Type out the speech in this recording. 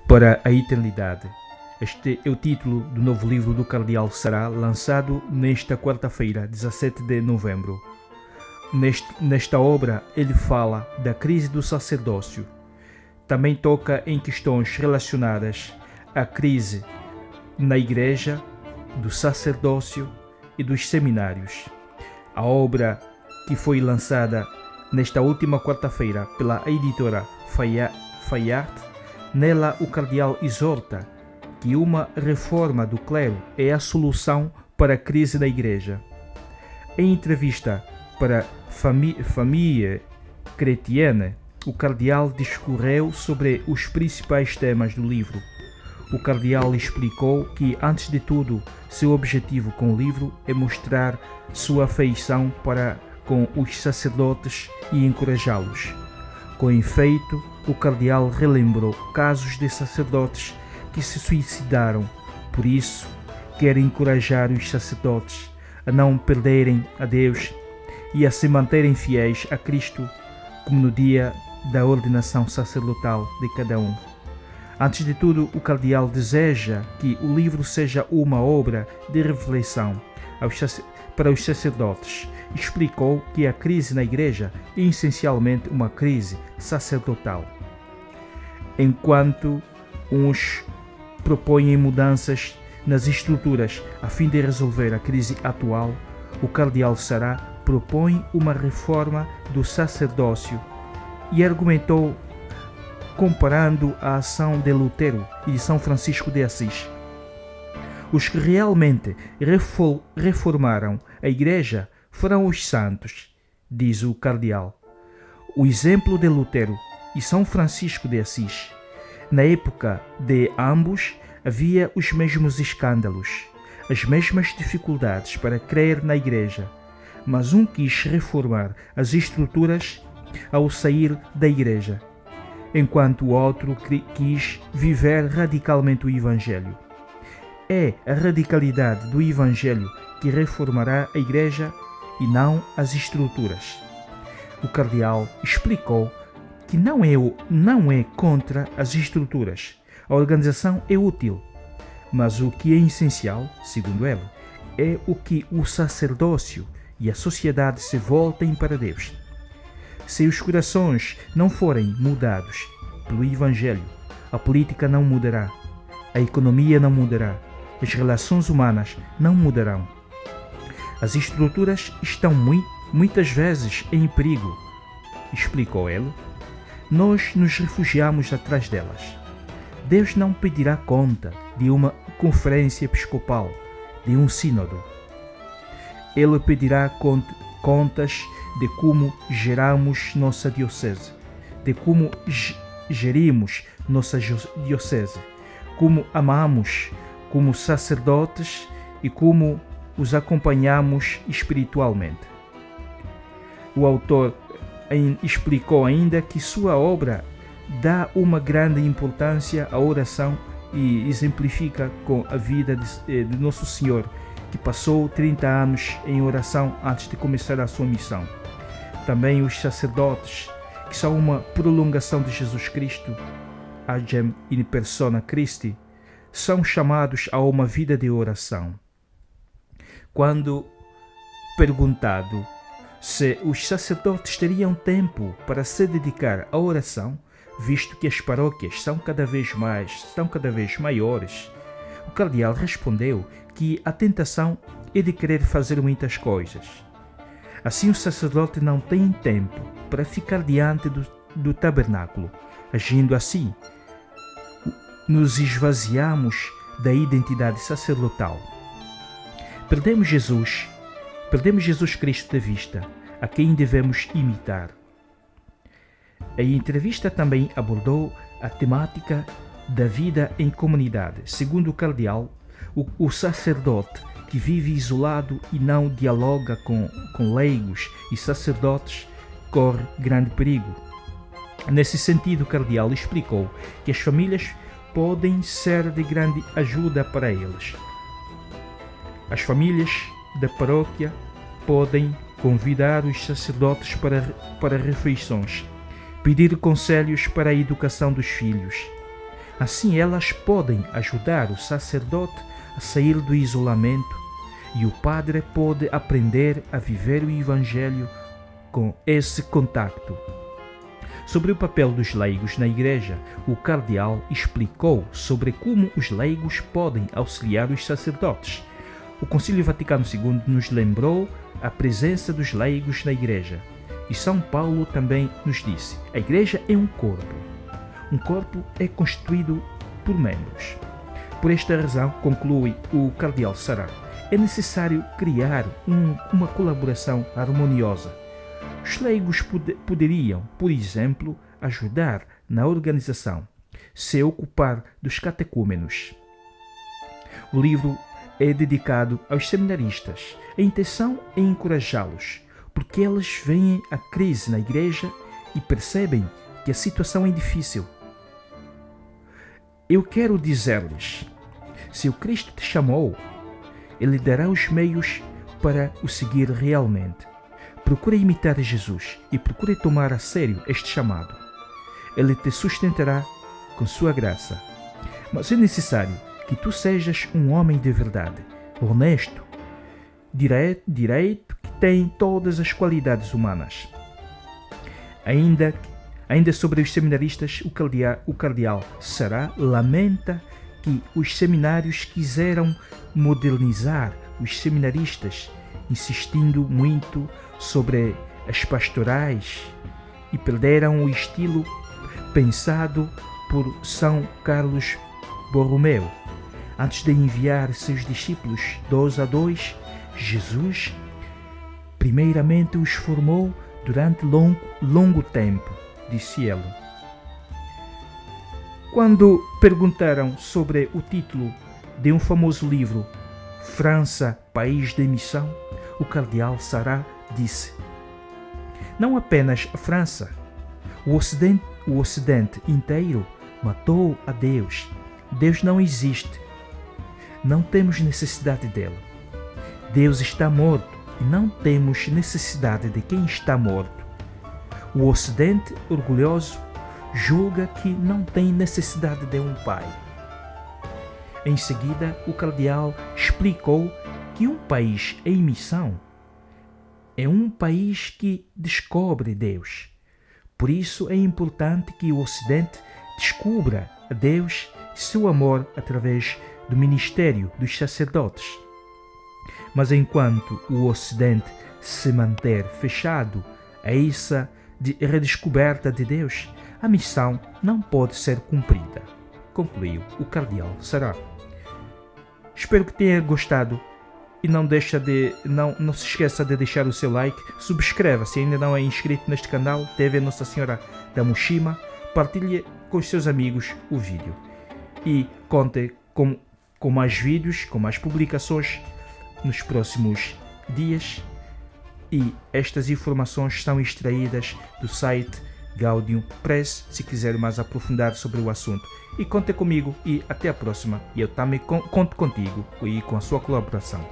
para a eternidade. Este é o título do novo livro do Cardeal Sará, lançado nesta quarta-feira, 17 de novembro. Nesta obra, ele fala da crise do sacerdócio. Também toca em questões relacionadas à crise na igreja, do sacerdócio e dos seminários. A obra, que foi lançada nesta última quarta-feira pela editora Fayard, nela o cardeal exorta que uma reforma do clero é a solução para a crise da igreja. Em entrevista para Famille Chrétienne, o cardeal discorreu sobre os principais temas do livro. O cardeal explicou que, antes de tudo, seu objetivo com o livro é mostrar sua afeição para com os sacerdotes e encorajá-los. Com efeito, o cardeal relembrou casos de sacerdotes que se suicidaram. Por isso, quer encorajar os sacerdotes a não perderem a Deus e a se manterem fiéis a Cristo, como no dia da ordenação sacerdotal de cada um. Antes de tudo, o cardeal deseja que o livro seja uma obra de reflexão para os sacerdotes. Explicou que a crise na igreja é essencialmente uma crise sacerdotal. Enquanto uns propõem mudanças nas estruturas a fim de resolver a crise atual, o cardeal Sará propõe uma reforma do sacerdócio e argumentou comparando a ação de Lutero e de São Francisco de Assis. Os que realmente reformaram a igreja foram os santos, diz o cardeal. O exemplo de Lutero e São Francisco de Assis. Na época de ambos havia os mesmos escândalos, as mesmas dificuldades para crer na igreja, mas um quis reformar as estruturas ao sair da igreja, enquanto o outro quis viver radicalmente o Evangelho. É a radicalidade do Evangelho que reformará a igreja e não as estruturas. O cardeal explicou que não é contra as estruturas. A organização é útil, mas o que é essencial, segundo ele, é o que o sacerdócio e a sociedade se voltem para Deus. Se os corações não forem mudados pelo Evangelho, a política não mudará, a economia não mudará, as relações humanas não mudarão. As estruturas estão muitas vezes em perigo, explicou ele. Nós nos refugiamos atrás delas. Deus não pedirá conta de uma conferência episcopal, de um sínodo. Ele pedirá contas de como geramos nossa diocese, de como gerimos nossa diocese, como amamos como sacerdotes e como os acompanhamos espiritualmente. O autor explicou ainda que sua obra dá uma grande importância à oração e exemplifica com a vida de Nosso Senhor, que passou 30 anos em oração antes de começar a sua missão. Também os sacerdotes, que são uma prolongação de Jesus Cristo, agem in persona Christi, são chamados a uma vida de oração. Quando perguntado se os sacerdotes teriam tempo para se dedicar à oração, visto que as paróquias são cada vez maiores, o cardeal respondeu que a tentação é de querer fazer muitas coisas. Assim, o sacerdote não tem tempo para ficar diante do tabernáculo. Agindo assim, nos esvaziamos da identidade sacerdotal. Perdemos Jesus Cristo de vista, a quem devemos imitar. A entrevista também abordou a temática da vida em comunidade. Segundo o cardeal, o sacerdote que vive isolado e não dialoga com leigos e sacerdotes corre grande perigo. Nesse sentido, o cardeal explicou que as famílias podem ser de grande ajuda para eles. As famílias da paróquia podem convidar os sacerdotes para refeições, pedir conselhos para a educação dos filhos, Assim elas podem ajudar o sacerdote a sair do isolamento e o padre pode aprender a viver o Evangelho com esse contacto. Sobre o papel dos leigos na Igreja, o cardeal explicou sobre como os leigos podem auxiliar os sacerdotes. O Concílio Vaticano II nos lembrou a presença dos leigos na Igreja. E São Paulo também nos disse: a Igreja é um corpo. Um corpo é constituído por membros. Por esta razão, conclui o cardeal Sará, é necessário criar uma colaboração harmoniosa. Os leigos poderiam, por exemplo, ajudar na organização, se ocupar dos catecúmenos. O livro é dedicado aos seminaristas. A intenção é encorajá-los, porque eles veem a crise na Igreja e percebem que a situação é difícil. Eu quero dizer-lhes, se o Cristo te chamou, Ele dará os meios para o seguir realmente. Procura imitar Jesus e procure tomar a sério este chamado. Ele te sustentará com sua graça. Mas é necessário que tu sejas um homem de verdade, honesto, direito, que tem todas as qualidades humanas. Ainda sobre os seminaristas, o cardeal Sará lamenta que os seminários quiseram modernizar os seminaristas, insistindo muito sobre as pastorais e perderam o estilo pensado por São Carlos Borromeu. Antes de enviar seus discípulos 2 a 2, Jesus primeiramente os formou durante longo tempo, disse ele. Quando perguntaram sobre o título de um famoso livro, França, País de Missão, o cardeal Sará disse: não apenas a França, o Ocidente inteiro matou a Deus. Deus não existe. Não temos necessidade dele. Deus está morto e não temos necessidade de quem está morto. O Ocidente, orgulhoso, julga que não tem necessidade de um pai. Em seguida, o cardeal explicou que um país em missão é um país que descobre Deus. Por isso é importante que o Ocidente descubra a Deus e seu amor através do ministério dos sacerdotes. Mas enquanto o Ocidente se manter fechado a essa redescoberta de Deus, a missão não pode ser cumprida, concluiu o cardeal Sará. Espero que tenha gostado e não se esqueça de deixar o seu like, subscreva se ainda não é inscrito neste canal, TV Nossa Senhora da Mochima, partilhe com os seus amigos o vídeo e conte com mais vídeos, com mais publicações nos próximos dias. E estas informações são extraídas do site Gaudium Press, se quiser mais aprofundar sobre o assunto. E conte comigo e até a próxima. E eu também conto contigo e com a sua colaboração.